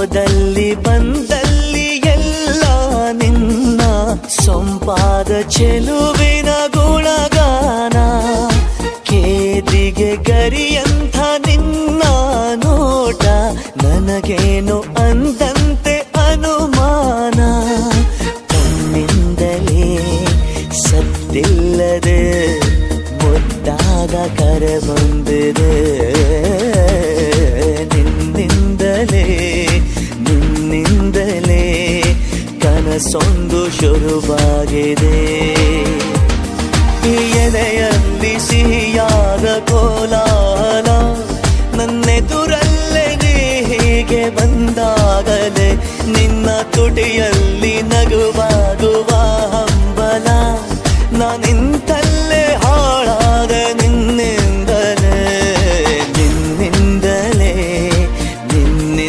ಹೋದಲ್ಲಿ ಬಂದಲ್ಲಿ ಎಲ್ಲ ನಿನ್ನ ಸೊಂಪಾದ ಚೆಲುವಿನ ಗುಣಗಾನ. ಕೇದಿಗೆ ಗರಿಯಂಥ ನಿನ್ನ ನೋಟ ನನಗೇನು ಅಂದಂತೆ ಅನುಮಾನ. ಕಣ್ಣಿಂದಲೇ ಸತ್ತಿಲ್ಲದೆ ಮುದ್ದಾದ ಕರೆ ಬಂದಿದೆ. ನಿನ್ನಿಂದಲೇ ಕನಸೊಂದು ಶುರುವಾಗಿದೆ. ಎದೆಯಲ್ಲಿ ಸಿಹಿಯಾದ ಕೋಲ